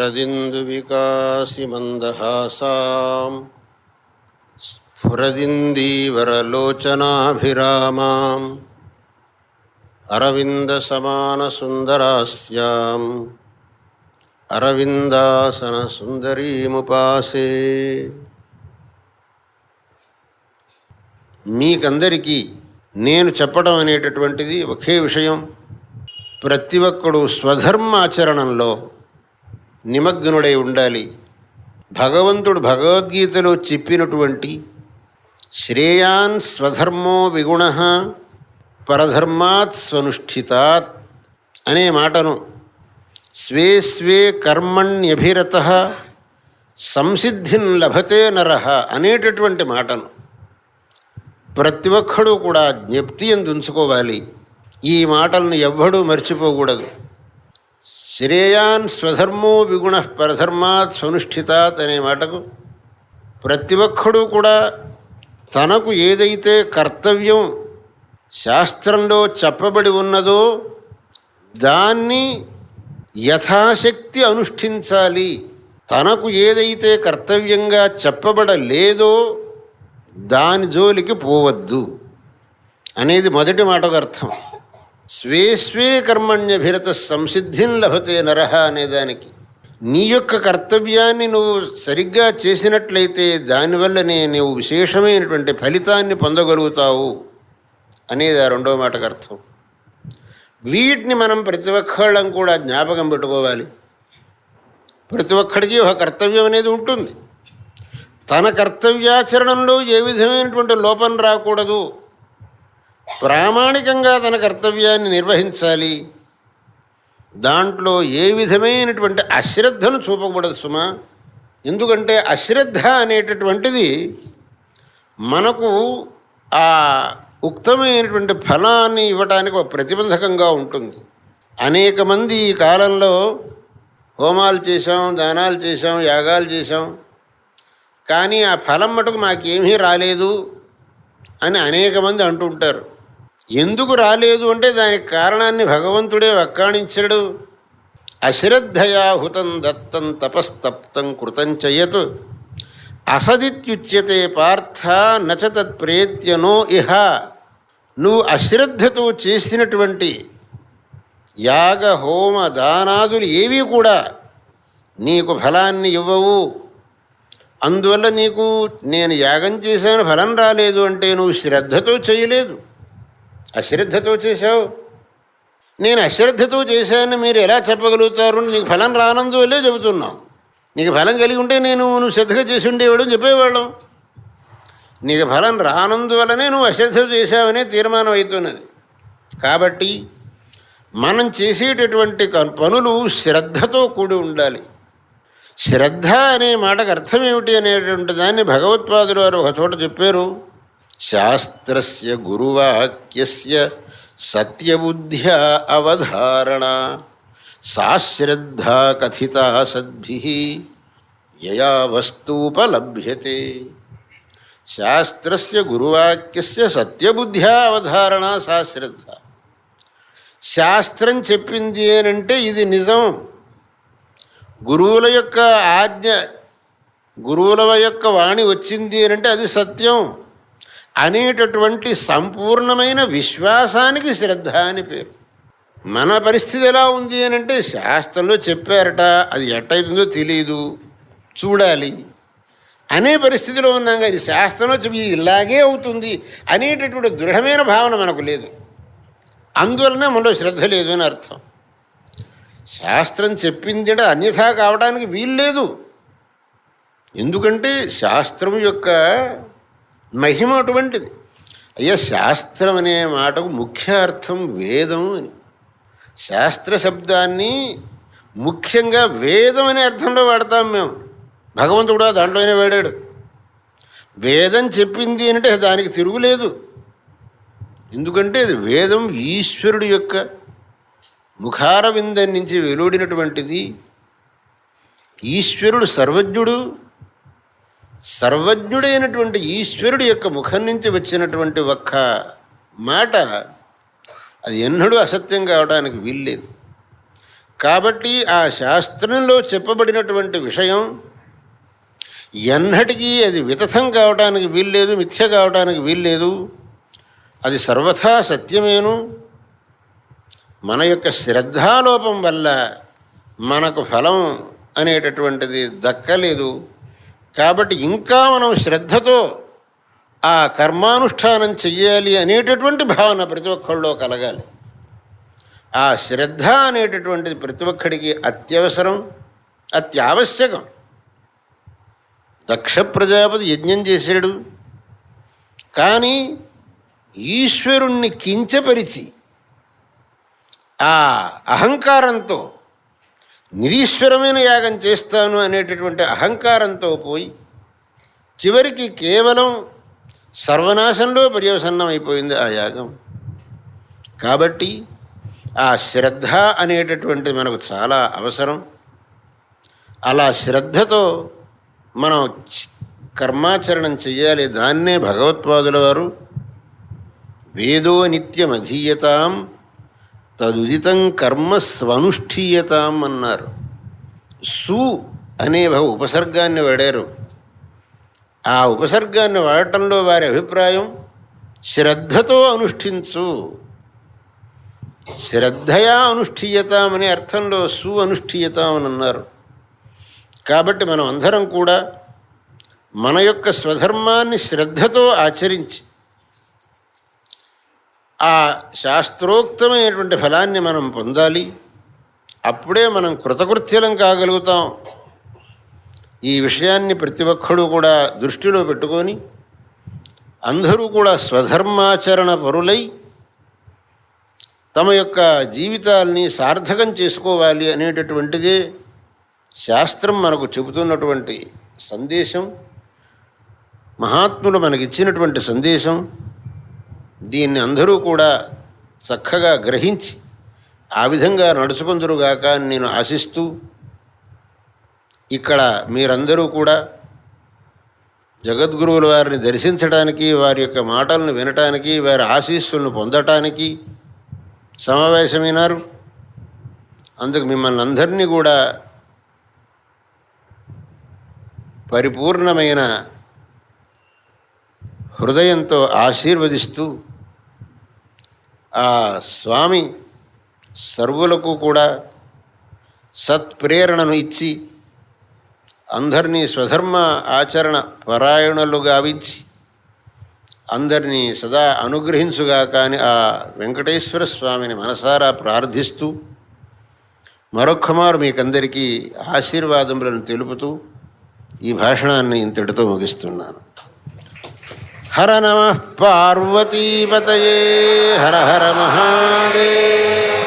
शरदिन्दुविकासिमन्दहासां स्फुरदिन्दीवरलोचनाभिरामाम् अरविन्दसमानसुन्दरास्याम् అరవిందాసనసుందరీముపాసే. మీకందరికీ నేను చెప్పడం అనేటటువంటిది ఒకే విషయం. ప్రతి ఒక్కడు స్వధర్మాచరణంలో నిమగ్నుడై ఉండాలి. భగవంతుడు భగవద్గీతలో చెప్పినటువంటి శ్రేయాన్ స్వధర్మో విగుణః పరధర్మాత్ స్వనుష్ఠితాత్ అనే మాటను స్వే స్వే కర్మణ్యభిరతః సంసిద్ధిన్ లభతే నరః అనేటటువంటి మాటను ప్రతి ఒక్కడూ కూడా జ్ఞప్తి యందు ఉంచుకోవాలి. ఈ మాటలను ఎవ్వడూ మర్చిపోకూడదు. శ్రేయాన్ స్వధర్మో విగుణః పరధర్మాత్ స్వనుష్ఠితాత్ అనే మాటకు ప్రతి ఒక్కడూ కూడా తనకు ఏదైతే కర్తవ్యం శాస్త్రంలో చెప్పబడి ఉన్నదో దాన్ని యథాశక్తి అనుష్ఠించాలి. తనకు ఏదైతే కర్తవ్యంగా చెప్పబడలేదో దాని జోలికి పోవద్దు అనేది మొదటి మాటకు అర్థం. స్వే స్వే కర్మణ్యభిరత సంసిద్ధిం లభతే నరః అనేదానికి నీ యొక్క కర్తవ్యాన్ని నువ్వు సరిగ్గా చేసినట్లయితే దానివల్లనే నీవు విశేషమైనటువంటి ఫలితాన్ని పొందగలుగుతావు అనేది ఆ రెండో మాటకు అర్థం. వీటిని మనం ప్రతి ఒక్కళ్ళం కూడా జ్ఞాపకం పెట్టుకోవాలి. ప్రతి ఒక్కడికి ఒక కర్తవ్యం అనేది ఉంటుంది. తన కర్తవ్యాచరణంలో ఏ విధమైనటువంటి లోపం రాకూడదు. ప్రామాణికంగా తన కర్తవ్యాన్ని నిర్వహించాలి. దాంట్లో ఏ విధమైనటువంటి అశ్రద్ధను చూపకూడదు సుమా. ఎందుకంటే అశ్రద్ధ అనేటటువంటిది మనకు ఆ ఉక్తమైనటువంటి ఫలాన్ని ఇవ్వటానికి ఒక ప్రతిబంధకంగా ఉంటుంది. అనేక మంది ఈ కాలంలో హోమాలు చేశాం, దానాలు చేశాం, యాగాలు చేశాం, కానీ ఆ ఫలం మటుకు మాకేమీ రాలేదు అని అనేక మంది అంటుంటారు. ఎందుకు రాలేదు అంటే దానికి కారణాన్ని భగవంతుడే వక్కాణించాడు. అశ్రద్ధయా హుతం దత్తం తపస్తప్తం కృతం చయత్ అసదిత్యుచ్యతే పార్థ నచ తత్ప్రేత్యనో ఇహ. నువ్వు అశ్రద్ధతో చేసినటువంటి యాగ హోమ దానాదులు ఏవి కూడా నీకు ఫలాన్ని ఇవ్వవు. అందువల్ల నీకు నేను యాగం చేశాను ఫలం రాలేదు అంటే నువ్వు శ్రద్ధతో చేయలేదు, అశ్రద్ధతో చేశావు. నేను అశ్రద్ధతో చేశాను మీరు ఎలా చెప్పగలుగుతారు? నీకు ఫలం రానందువల్లే చెబుతున్నావు. నీకు ఫలం కలిగి ఉంటే నువ్వు శ్రద్ధగా చేసి ఉండేవాడు చెప్పేవాళ్ళం. నీకు ఫలం రానందువల్లనే నువ్వు అశ్రద్ధ చేశావనే తీర్మానం అవుతున్నది. కాబట్టి మనం చేసేటటువంటి పనులు శ్రద్ధతో కూడి ఉండాలి. శ్రద్ధ అనే మాటకు అర్థం ఏమిటి అనేటువంటి దాన్ని భగవత్పాదులు వారు ఒక చోట చెప్పారు. శాస్త్రస్య గురువాక్యస్య సత్యబుద్ధ్యా అవధారణ సా శ్రద్ధా కథితా సద్భిః యయా వస్తూపలభ్యతే. శాస్త్రస్య గురువాక్యస్య సత్యబుద్ధ్యా అవధారణ సా శ్రద్ధ. శాస్త్రం చెప్పింది అనంటే ఇది నిజం. గురువుల యొక్క ఆజ్ఞ, గురువుల యొక్క వాణి వచ్చింది అనంటే అది సత్యం అనేటటువంటి సంపూర్ణమైన విశ్వాసానికి శ్రద్ధ అని పేరు. మన పరిస్థితి ఎలా ఉంది అనంటే శాస్త్రంలో చెప్పారట, అది ఎట్టయితుందో తెలియదు, చూడాలి అనే పరిస్థితిలో ఉన్నాం. కానీ శాస్త్రంలో చెప్పి ఇలాగే అవుతుంది అనేటటువంటి దృఢమైన భావన మనకు లేదు. అందువలనే మనలో శ్రద్ధ లేదు అని అర్థం. శాస్త్రం చెప్పింది అన్యథా కావడానికి వీల్లేదు. ఎందుకంటే శాస్త్రం యొక్క మహిమ అటువంటిది. అయ్యా, శాస్త్రం అనే మాటకు ముఖ్య అర్థం వేదం అని. శాస్త్ర శబ్దాన్ని ముఖ్యంగా వేదం అనే అర్థంలో వాడతాం మేము. భగవంతుడు కూడా దాంట్లోనే వాడాడు. వేదం చెప్పింది అంటే దానికి తిరుగులేదు. ఎందుకంటే అది వేదం ఈశ్వరుడు యొక్క ముఖారవిందం నుంచి వెలువడినటువంటిది. ఈశ్వరుడు సర్వజ్ఞుడు. సర్వజ్ఞుడైనటువంటి ఈశ్వరుడు యొక్క ముఖం నుంచి వచ్చినటువంటి ఒక్క మాట అది ఎన్నడూ అసత్యం కావడానికి వీల్లేదు. కాబట్టి ఆ శాస్త్రంలో చెప్పబడినటువంటి విషయం ఎన్నటికీ అది వితథం కావడానికి వీల్లేదు, మిథ్య కావడానికి వీల్లేదు. అది సర్వథా సత్యమేను. మన యొక్క శ్రద్ధాలోపం వల్ల మనకు ఫలం అనేటటువంటిది దక్కలేదు. కాబట్టి ఇంకా మనం శ్రద్ధతో ఆ కర్మానుష్ఠానం చెయ్యాలి అనేటటువంటి భావన ప్రతి ఒక్కళ్ళలో కలగాలి. ఆ శ్రద్ధ అనేటటువంటిది ప్రతి ఒక్కడికి అత్యవసరం, అత్యావశ్యకం. దక్ష ప్రజాపతి యజ్ఞం చేశాడు, కానీ ఈశ్వరుణ్ణి కించపరిచి ఆ అహంకారంతో నిరీశ్వరమైన యాగం చేస్తాను అనేటటువంటి అహంకారంతో పోయి చివరికి కేవలం సర్వనాశంలో పర్యవసన్నం అయిపోయింది ఆ యాగం. కాబట్టి ఆ శ్రద్ధ అనేటటువంటిది మనకు చాలా అవసరం. అలా శ్రద్ధతో మనం కర్మాచరణం చెయ్యాలి. దాన్నే భగవత్పాదుల వారు వేదో నిత్యమధీయతాం తదుదితం కర్మ స్వనుష్ఠీయతాం అన్నారు. సు అనే ఉపసర్గాన్ని వాడారు. ఆ ఉపసర్గాన్ని వాడటంలో వారి అభిప్రాయం శ్రద్ధతో అనుష్ఠించు, శ్రద్ధయా అనుష్ఠీయతాం అనే అర్థంలో సు అనుష్ఠీయతాం అని అన్నారు. కాబట్టి మనం అందరం కూడా మన యొక్క స్వధర్మాన్ని శ్రద్ధతో ఆచరించి ఆ శాస్త్రోక్తమైనటువంటి ఫలాన్ని మనం పొందాలి. అప్పుడే మనం కృతకృత్యులం కాగలుగుతాం. ఈ విషయాన్ని ప్రతి ఒక్కడూ కూడా దృష్టిలో పెట్టుకొని అందరూ కూడా స్వధర్మాచరణ పరులై తమ యొక్క జీవితాల్ని సార్థకం చేసుకోవాలి అనేటటువంటిదే శాస్త్రం మనకు చెబుతున్నటువంటి సందేశం, మహాత్ములు మనకిచ్చినటువంటి సందేశం. దీన్ని అందరూ కూడా చక్కగా గ్రహించి ఆ విధంగా నడుచుకుందురుగాక అని నేను ఆశిస్తూ, ఇక్కడ మీరందరూ కూడా జగద్గురువుల వారిని దర్శించడానికి, వారి యొక్క మాటలను వినటానికి, వారి ఆశీస్సులను పొందటానికి సమావేశమైనారు. అందుకు మిమ్మల్ని అందరినీ కూడా పరిపూర్ణమైన హృదయంతో ఆశీర్వదిస్తూ ఆ స్వామి సర్వులకు కూడా సత్ప్రేరణను ఇచ్చి అందరినీ స్వధర్మ ఆచరణ పరాయణులు గావించి అందరినీ సదా అనుగ్రహించుగా కానీ ఆ వెంకటేశ్వర స్వామిని మనసారా ప్రార్థిస్తూ మరొక్కమారు మీకందరికీ ఆశీర్వాదములను తెలుపుతూ ఈ భాషణాన్ని ఇంతటితో ముగిస్తున్నాను. హర నమః పార్వతీపతయే హర హర మహాదేవ.